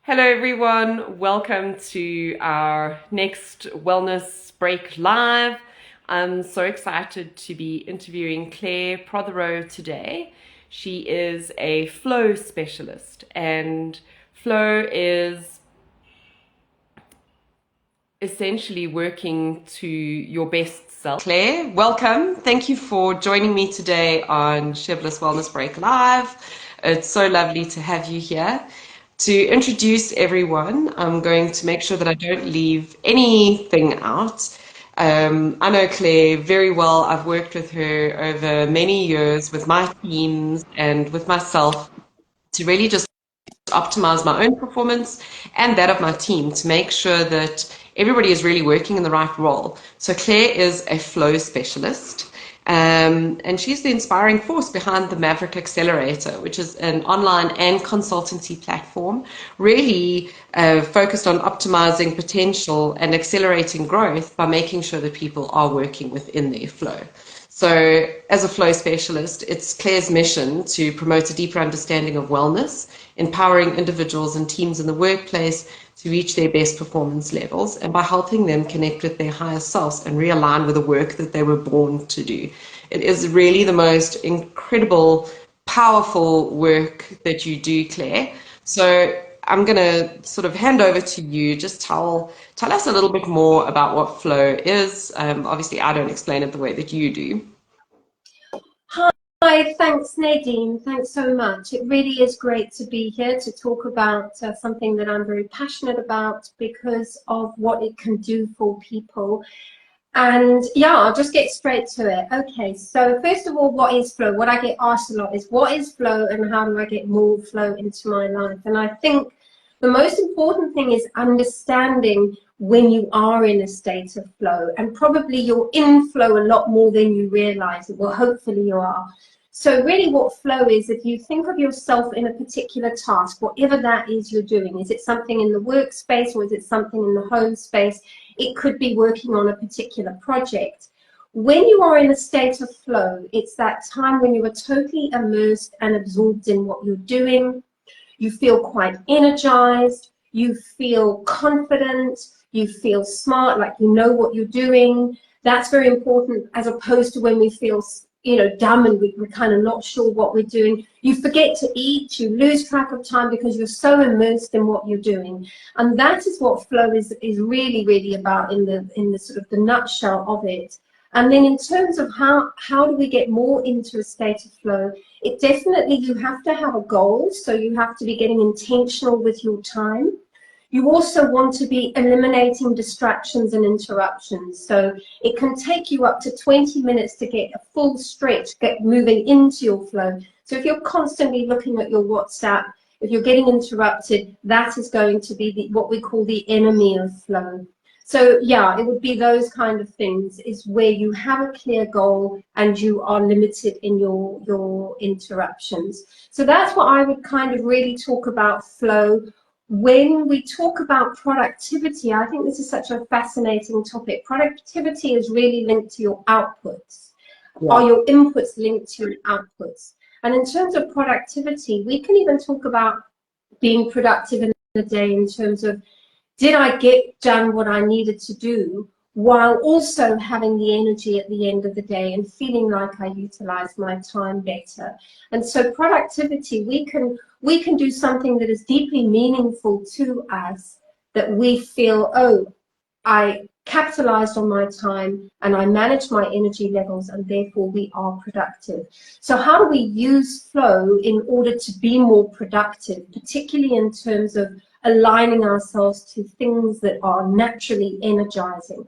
Hello everyone, welcome to our next Wellness Break Live. I'm so excited to be interviewing Claire Protheroe today. She is a flow specialist, and flow is essentially working to your best self. Claire, welcome. Thank you for joining me today on Shivless Wellness Break Live. It's so lovely to have you here. To introduce everyone, I'm going to make sure that I don't leave anything out. I know Claire very well. I've worked with her over many years with my teams and with myself to really just optimize my own performance and that of my team to make sure that everybody is really working in the right role. So Claire is a flow specialist. And she's the inspiring force behind the Maverick Accelerator, which is an online and consultancy platform, really focused on optimizing potential and accelerating growth by making sure that people are working within their flow. So as a flow specialist, it's Claire's mission to promote a deeper understanding of wellness, empowering individuals and teams in the workplace to reach their best performance levels, and by helping them connect with their higher selves and realign with the work that they were born to do. It is really the most incredible, powerful work that you do, Claire. So I'm going to sort of hand over to you. Just tell us a little bit more about what flow is. Obviously, I don't explain it the way that you do. Hi, thanks Nadine, thanks so much. It really is great to be here to talk about something that I'm very passionate about because of what it can do for people. And yeah, I'll just get straight to it. Okay, so first of all, what is flow? What I get asked a lot is what is flow and how do I get more flow into my life? And I think the most important thing is understanding when you are in a state of flow, and probably you're in flow a lot more than you realize. Well, hopefully you are. So really what flow is, if you think of yourself in a particular task, whatever that is you're doing, is it something in the workspace or is it something in the home space? It could be working on a particular project. When you are in a state of flow, it's that time when you are totally immersed and absorbed in what you're doing. You feel quite energized, you feel confident, you feel smart, like you know what you're doing. That's very important, as opposed to when we feel dumb and we're kind of not sure what we're doing. You forget to eat, you lose track of time because you're so immersed in what you're doing. And that is what flow is really, really about in the sort of the nutshell of it. And then in terms of how do we get more into a state of flow, it definitely, you have to have a goal. So you have to be getting intentional with your time. You also want to be eliminating distractions and interruptions. So it can take you up to 20 minutes to get a full stretch, get moving into your flow. So if you're constantly looking at your WhatsApp, if you're getting interrupted, that is going to be what we call the enemy of flow. So yeah, it would be those kind of things, is where you have a clear goal and you are limited in your interruptions. So that's what I would kind of really talk about flow. When we talk about productivity, I think this is such a fascinating topic. Productivity is really linked to your outputs. Yeah. Are your inputs linked to your outputs? And in terms of productivity, we can even talk about being productive in a day in terms of, did I get done what I needed to do while also having the energy at the end of the day and feeling like I utilized my time better? And so productivity, we can do something that is deeply meaningful to us, that we feel, oh, I capitalized on my time and I managed my energy levels, and therefore we are productive. So how do we use flow in order to be more productive, particularly in terms of aligning ourselves to things that are naturally energizing?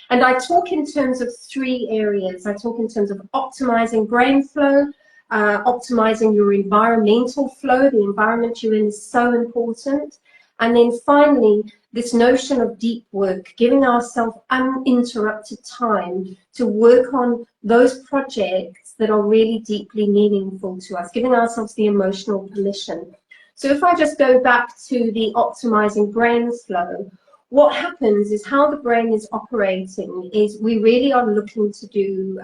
And I talk in terms of three areas. I talk in terms of optimizing brain flow, optimizing your environmental flow. The environment you're in is so important. And then finally, this notion of deep work, giving ourselves uninterrupted time to work on those projects that are really deeply meaningful to us, giving ourselves the emotional permission. So if I just go back to the optimizing brain flow, what happens is, how the brain is operating is, we really are looking to do,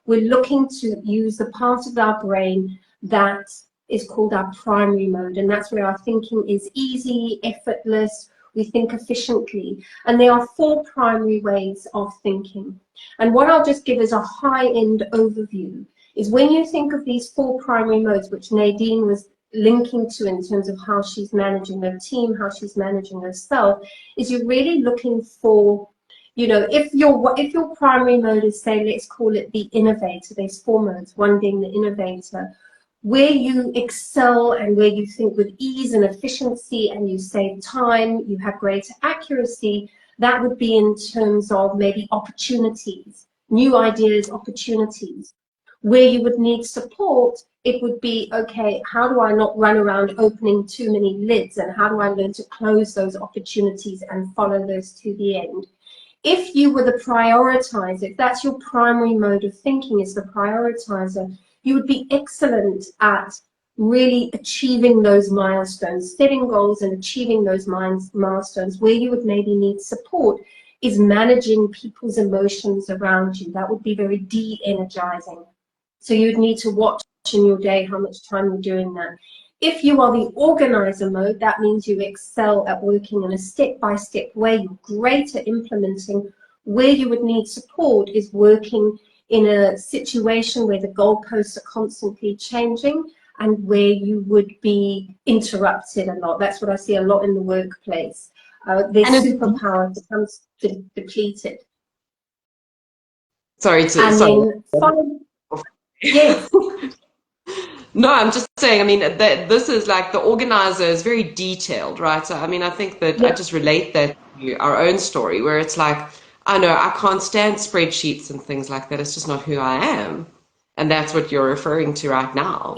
we're looking to use the part of our brain that is called our primary mode, and that's where our thinking is easy, effortless, we think efficiently. And there are 4 primary ways of thinking. And what I'll just give as a high-end overview is when you think of these 4 primary modes, which Nadine was linking to in terms of how she's managing her team, how she's managing herself, is you're really looking for, you know, if your primary mode is, say, let's call it the innovator, there's 4 modes, one being the innovator, where you excel and where you think with ease and efficiency and you save time, you have greater accuracy, that would be in terms of maybe opportunities, new ideas, opportunities. Where you would need support, it would be, okay, how do I not run around opening too many lids, and how do I learn to close those opportunities and follow those to the end? If you were the prioritizer, if that's your primary mode of thinking, is the prioritizer, you would be excellent at really achieving those milestones, setting goals and achieving those milestones. Where you would maybe need support is managing people's emotions around you. That would be very de-energizing. So you'd need to watch in your day how much time you're doing that. If you are the organizer mode, that means you excel at working in a step-by-step way. You're great at implementing. Where you would need support is working in a situation where the goalposts are constantly changing and where you would be interrupted a lot. That's what I see a lot in the workplace. Their superpower becomes depleted. Sorry. Yes. No, I'm just saying, I mean, that this is like the organizer is very detailed, right? So, I mean, I think that I just relate that to our own story where it's like, I know I can't stand spreadsheets and things like that. It's just not who I am. And that's what you're referring to right now.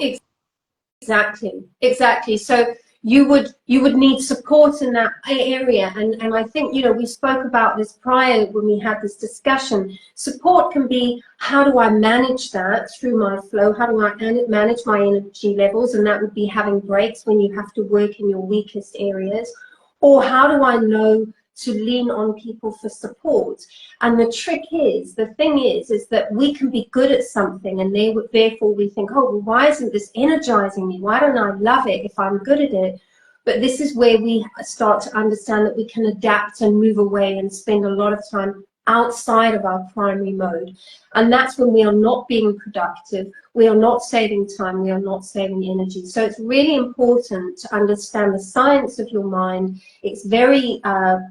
Exactly. So you would need support in that area, and I think, you know, we spoke about this prior when we had this discussion. Support can be, how do I manage that through my flow? How do I manage my energy levels? And that would be having breaks when you have to work in your weakest areas. Or how do I know to lean on people for support? And the trick is, the thing is that we can be good at something, and therefore we think, oh, well, why isn't this energizing me? Why don't I love it if I'm good at it? But this is where we start to understand that we can adapt and move away and spend a lot of time outside of our primary mode. And that's when we are not being productive, we are not saving time, we are not saving energy. So it's really important to understand the science of your mind. It's very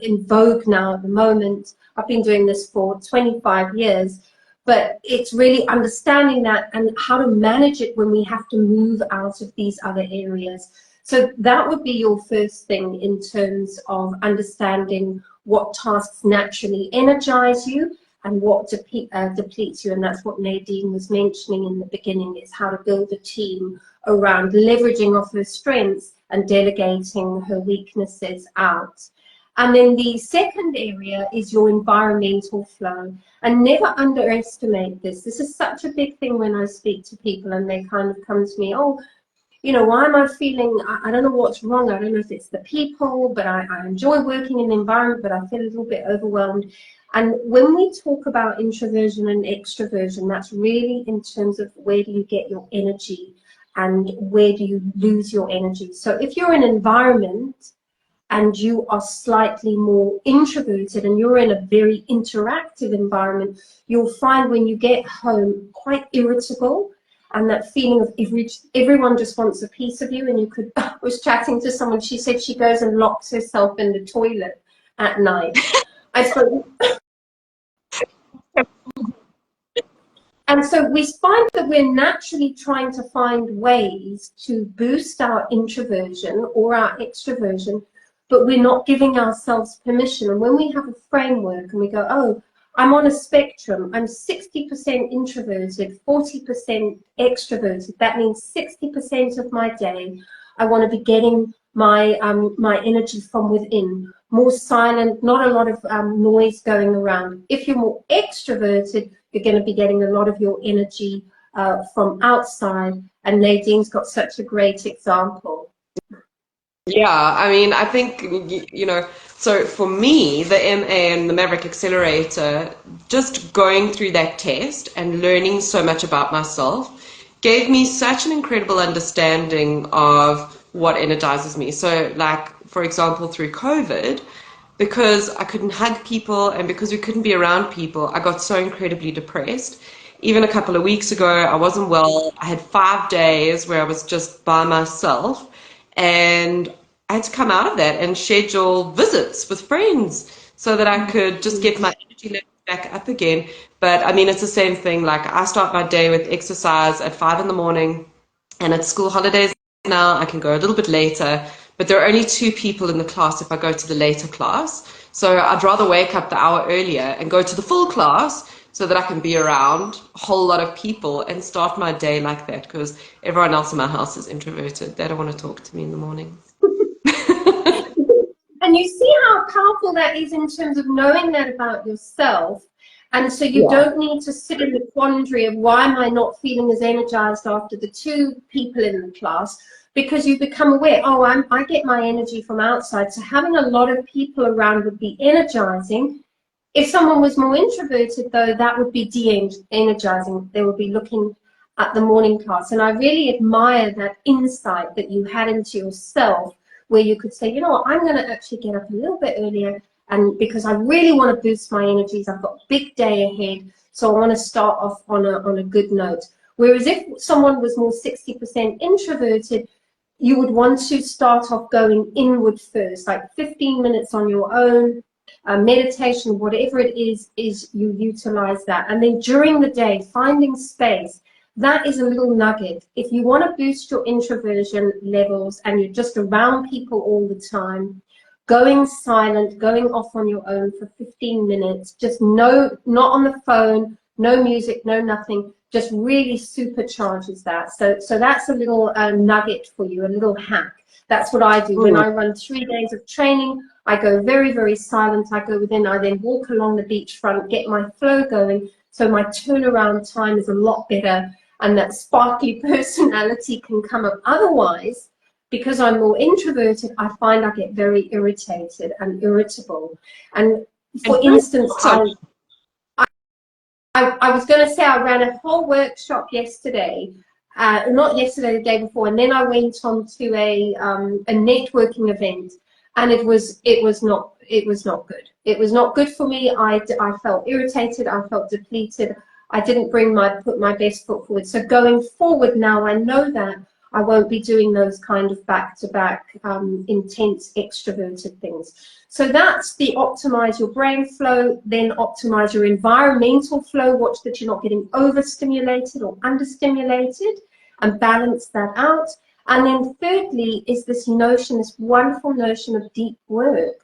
in vogue now at the moment. I've been doing this for 25 years, but it's really understanding that and how to manage it when we have to move out of these other areas. So that would be your first thing in terms of understanding what tasks naturally energize you and what depletes you. And that's what Nadine was mentioning in the beginning, is how to build a team around leveraging off her strengths and delegating her weaknesses out. And then the second area is your environmental flow. And never underestimate this. This is such a big thing when I speak to people and they kind of come to me, oh, you know, why am I feeling, I don't know what's wrong. I don't know if it's the people, but I enjoy working in the environment, but I feel a little bit overwhelmed. And when we talk about introversion and extroversion, that's really in terms of where do you get your energy and where do you lose your energy. So if you're in an environment and you are slightly more introverted and you're in a very interactive environment, you'll find when you get home quite irritable. And that feeling of everyone just wants a piece of you. And you could, I was chatting to someone, she said she goes and locks herself in the toilet at night. I suppose. And so we find that we're naturally trying to find ways to boost our introversion or our extroversion, but we're not giving ourselves permission. And when we have a framework and we go, oh, I'm on a spectrum. I'm 60% introverted, 40% extroverted. That means 60% of my day, I want to be getting my my energy from within, more silent, not a lot of noise going around. If you're more extroverted, you're going to be getting a lot of your energy from outside. And Nadine's got such a great example. Yeah, I mean, I think, you know, so for me, the MA and the Maverick Accelerator, just going through that test and learning so much about myself, gave me such an incredible understanding of what energizes me. So, like, for example, through COVID, because I couldn't hug people and because we couldn't be around people, I got so incredibly depressed. Even a couple of weeks ago, I wasn't well. I had 5 days where I was just by myself, and I had to come out of that and schedule visits with friends so that I could just get my energy levels back up again. But I mean, it's the same thing. Like, I start my day with exercise at 5 in the morning, and it's school holidays now. I can go a little bit later, but there are only 2 people in the class if I go to the later class. So I'd rather wake up the hour earlier and go to the full class so that I can be around a whole lot of people and start my day like that, because everyone else in my house is introverted. They don't want to talk to me in the morning. And you see how powerful that is in terms of knowing that about yourself. And so you don't need to sit in the quandary of why am I not feeling as energized after the 2 people in the class, because you become aware, oh, I get my energy from outside. So having a lot of people around would be energizing. If someone was more introverted, though, that would be de-energizing. They would be looking at the morning class. And I really admire that insight that you had into yourself, where you could say, you know what, I'm going to actually get up a little bit earlier, and because I really want to boost my energies. I've got a big day ahead, so I want to start off on a good note. Whereas if someone was more 60% introverted, you would want to start off going inward first, like 15 minutes on your own, meditation, whatever it is you utilize that. And then during the day, finding space. That is a little nugget. If you want to boost your introversion levels and you're just around people all the time, going silent, going off on your own for 15 minutes, just not on the phone, no music, no nothing, just really supercharges that. So that's a little nugget for you, a little hack. That's what I do. When I run 3 days of training, I go very, very silent. I then walk along the beachfront, get my flow going. So my turnaround time is a lot better, and that sparkly personality can come up. Otherwise, because I'm more introverted, I find I get very irritated and irritable. And for instance, I was going to say I ran a whole workshop yesterday, not yesterday, the day before, and then I went on to a networking event, and it was not good. It was not good for me. I felt irritated. I felt depleted. I didn't put my best foot forward. So going forward now, I know that I won't be doing those kind of back-to-back intense extroverted things. So that's the optimize your brain flow, then optimize your environmental flow. Watch that you're not getting overstimulated or understimulated, and balance that out. And then thirdly is this notion, this wonderful notion of deep work,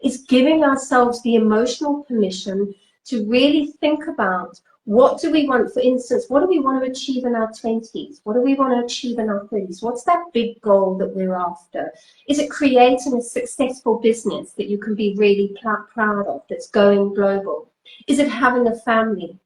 is giving ourselves the emotional permission to really think about, what do we want? For instance, what do we want to achieve in our 20s? What do we want to achieve in our 30s? What's that big goal that we're after? Is it creating a successful business that you can be really proud of, that's going global? Is it having a family?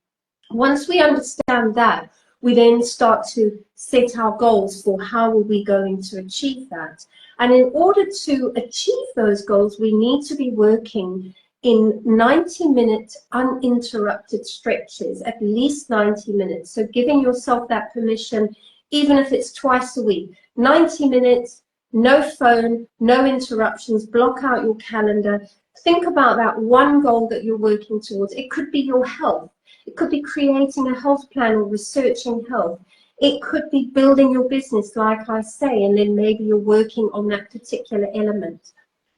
Once we understand that, we then start to set our goals for how are we going to achieve that. And in order to achieve those goals, we need to be working in 90-minute uninterrupted stretches, at least 90 minutes. So giving yourself that permission, even if it's twice a week, 90 minutes, no phone, no interruptions, block out your calendar. Think about that one goal that you're working towards. It could be your health. It could be creating a health plan or researching health. It could be building your business, like I say, and then maybe you're working on that particular element.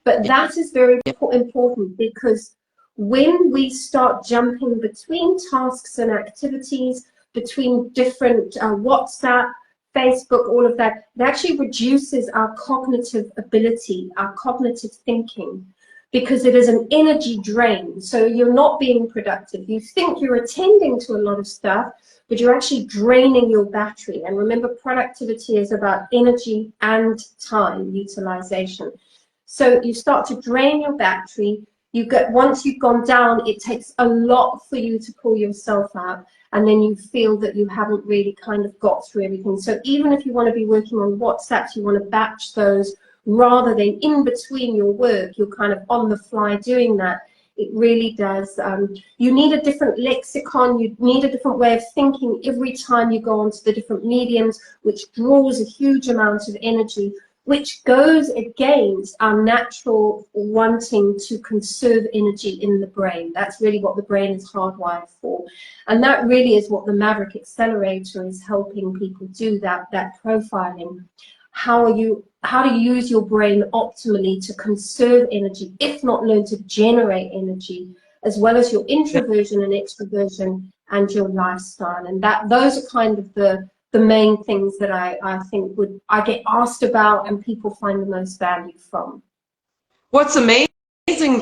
But that is very important, because when we start jumping between tasks and activities, between different WhatsApp, Facebook, all of that, it actually reduces our cognitive ability, our cognitive thinking, because it is an energy drain. So you're not being productive. You think you're attending to a lot of stuff, but you're actually draining your battery. And remember, productivity is about energy and time utilization. So you start to drain your battery. Once you've gone down, it takes a lot for you to pull yourself out, and then you feel that you haven't really kind of got through everything. So even if you want to be working on WhatsApps, you want to batch those rather than in between your work, you're kind of on the fly doing that. It really does. You need a different lexicon, you need a different way of thinking every time you go onto the different mediums, which draws a huge amount of energy, which goes against our natural wanting to conserve energy in the brain. That's really what the brain is hardwired for. And that really is what the Maverick Accelerator is helping people do, that profiling. How do you use your brain optimally to conserve energy, if not learn to generate energy, as well as your introversion and extroversion and your lifestyle. And those are kind of the main things that I think I get asked about and people find the most value from. What's amazing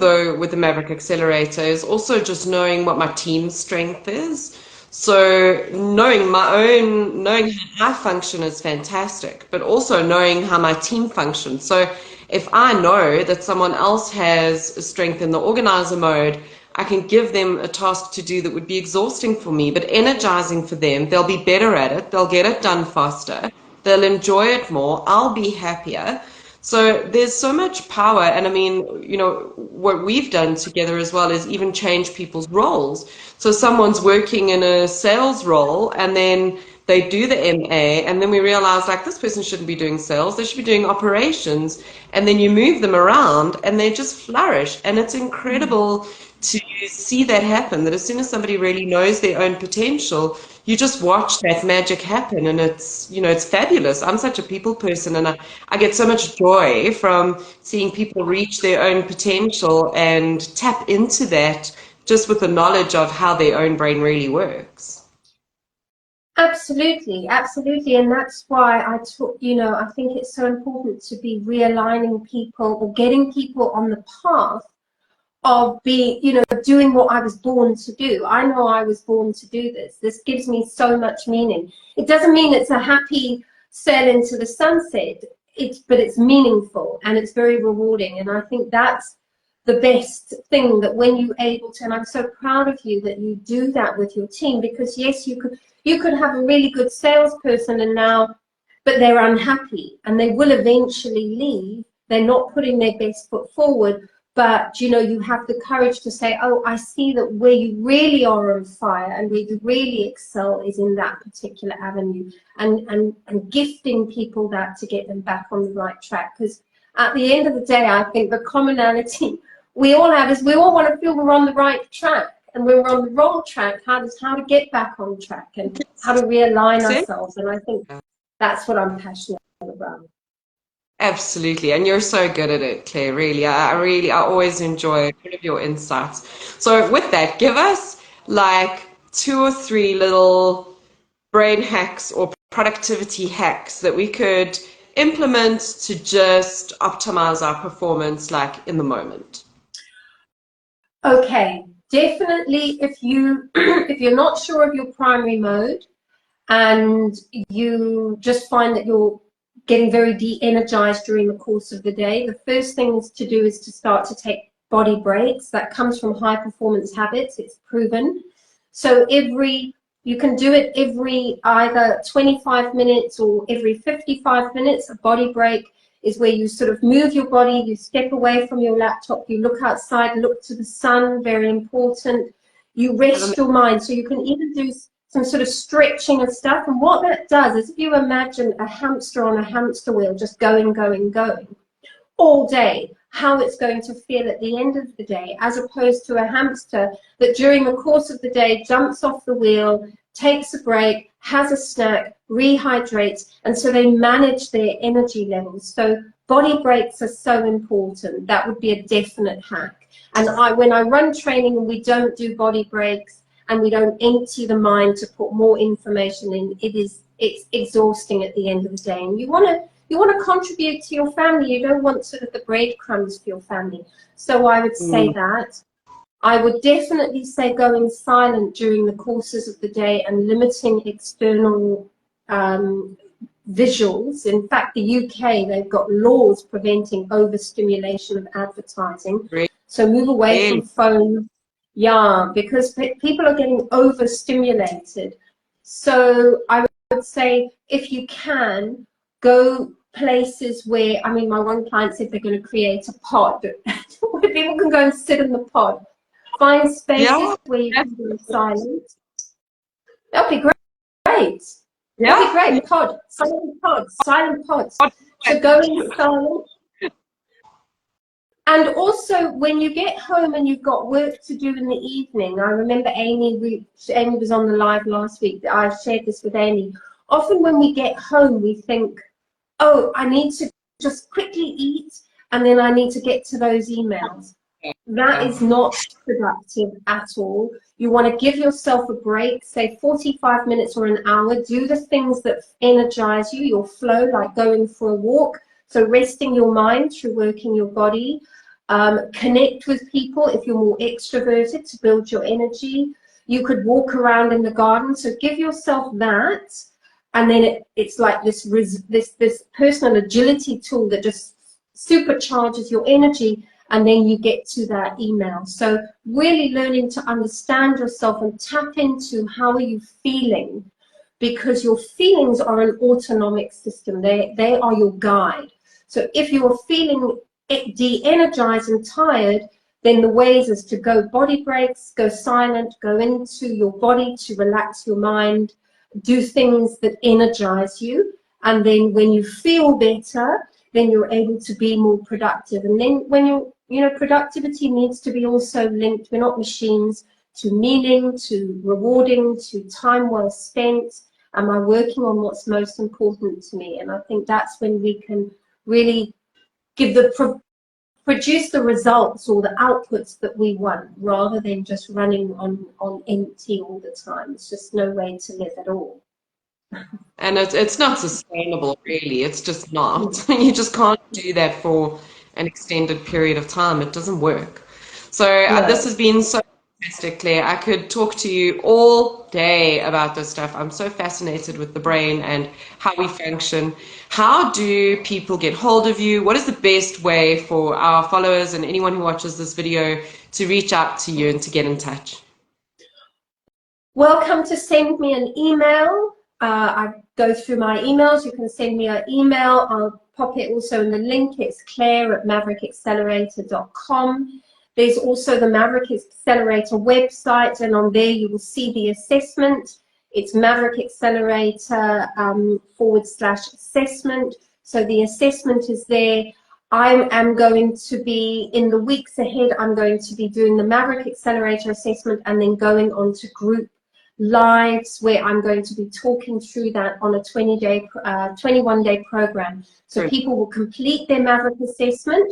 though with the Maverick Accelerator is also just knowing what my team's strength is. So knowing how I function is fantastic, but also knowing how my team functions. So if I know that someone else has a strength in the organizer mode, I can give them a task to do that would be exhausting for me, but energizing for them. They'll be better at it. They'll get it done faster. They'll enjoy it more. I'll be happier. So there's so much power. And I mean, what we've done together as well is even change people's roles. So someone's working in a sales role and then they do the MA and then we realize like this person shouldn't be doing sales, they should be doing operations. And then you move them around and they just flourish. And it's incredible to see that happen, that as soon as somebody really knows their own potential, you just watch that magic happen, and it's fabulous. I'm such a people person, and I get so much joy from seeing people reach their own potential and tap into that just with the knowledge of how their own brain really works. Absolutely, absolutely, and that's why I think it's so important to be realigning people or getting people on the path of being, doing what I was born to do. I know I was born to do this. This gives me so much meaning. It doesn't mean it's a happy sail into the sunset, but it's meaningful and it's very rewarding. And I think that's the best thing, that when you're able to, and I'm so proud of you that you do that with your team, because yes, you could have a really good salesperson but they're unhappy and they will eventually leave. They're not putting their best foot forward. But, you have the courage to say, oh, I see that where you really are on fire and where you really excel is in that particular avenue, and gifting people that to get them back on the right track. Because at the end of the day, I think the commonality we all have is we all want to feel we're on the right track. And when we're on the wrong track, how to get back on track and how to realign ourselves. And I think that's what I'm passionate about. Absolutely, and you're so good at it, Claire. Really, I always enjoy all of your insights. So with that, give us like 2 or 3 little brain hacks or productivity hacks that we could implement to just optimize our performance like in the moment. Okay, definitely if you're not sure of your primary mode and you just find that you're getting very de-energized during the course of the day, the first thing to do is to start to take body breaks. That comes from high performance habits. It's proven. So you can do it every either 25 minutes or every 55 minutes. A body break is where you sort of move your body, you step away from your laptop, you look outside, look to the sun, very important. You rest your mind. So you can even do some sort of stretching of stuff. And what that does is, if you imagine a hamster on a hamster wheel just going, going, going all day, how it's going to feel at the end of the day, as opposed to a hamster that during the course of the day jumps off the wheel, takes a break, has a snack, rehydrates, and so they manage their energy levels. So body breaks are so important. That would be a definite hack. And when I run training and we don't do body breaks, and we don't empty the mind to put more information in, it's exhausting at the end of the day. And you want to contribute to your family. You don't want sort of the breadcrumbs for your family. So I would say that. I would definitely say going silent during the courses of the day and limiting external visuals. In fact, the UK, they've got laws preventing overstimulation of advertising. So move away from phones. Yeah, because people are getting overstimulated. So I would say, if you can, go places where, I mean, my one client said they're going to create a pod where people can go and sit in the pod Find spaces Yeah. where you can be silent. That'll be great. Yeah. That'll be great. Silent pods. So going silent. And also, when you get home and you've got work to do in the evening, I remember Amy was on the live last week. I shared this with Amy. Often when we get home, we think, oh, I need to just quickly eat, and then I need to get to those emails. That is not productive at all. You want to give yourself a break, say 45 minutes or an hour. Do the things that energize you, your flow, like going for a walk. So resting your mind through working your body. Connect with people if you're more extroverted to build your energy. You could walk around in the garden. So give yourself that. And then it's like this personal agility tool that just supercharges your energy, and then you get to that email. So really learning to understand yourself and tap into how are you feeling, because your feelings are an autonomic system. They are your guide. So if you're feeling de-energized and tired, then the ways is to go body breaks, go silent, go into your body to relax your mind, do things that energize you, and then when you feel better, then you're able to be more productive. And then when productivity needs to be also linked, we're not machines, to meaning, to rewarding, to time well spent. Am I working on what's most important to me? And I think that's when we can really produce the results or the outputs that we want, rather than just running on empty all the time. It's just no way to live at all. And it's not sustainable, really. It's just not. You just can't do that for an extended period of time. It doesn't work. So this No. has been so fantastic, Claire. I could talk to you all day about this stuff. I'm so fascinated with the brain and how we function. How do people get hold of you? What is the best way for our followers and anyone who watches this video to reach out to you and to get in touch? Welcome to send me an email. I go through my emails. You can send me an email. I'll pop it also in the link. It's claire@maverickaccelerator.com. There's also the Maverick Accelerator website, and on there you will see the assessment. It's Maverick Accelerator /assessment. So the assessment is there. I am going to be, in the weeks ahead, I'm going to be doing the Maverick Accelerator assessment and then going on to group lives where I'm going to be talking through that on a 21-day program. So people will complete their Maverick assessment,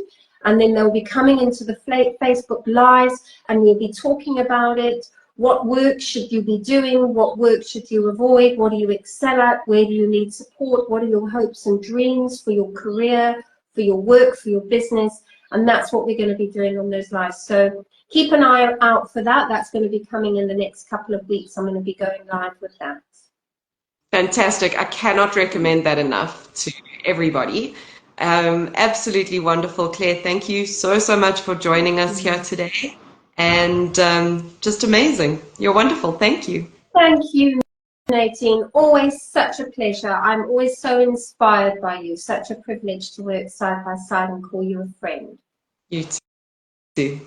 and then they'll be coming into the Facebook lives, and we'll be talking about it. What work should you be doing? What work should you avoid? What do you excel at? Where do you need support? What are your hopes and dreams for your career, for your work, for your business? And that's what we're going to be doing on those lives. So keep an eye out for that. That's going to be coming in the next couple of weeks. I'm going to be going live with that. Fantastic. I cannot recommend that enough to everybody. Absolutely wonderful, Claire. Thank you so, so much for joining us here today. And just amazing. You're wonderful. Thank you. Thank you, Nadine. Always such a pleasure. I'm always so inspired by you. Such a privilege to work side by side and call you a friend. You too.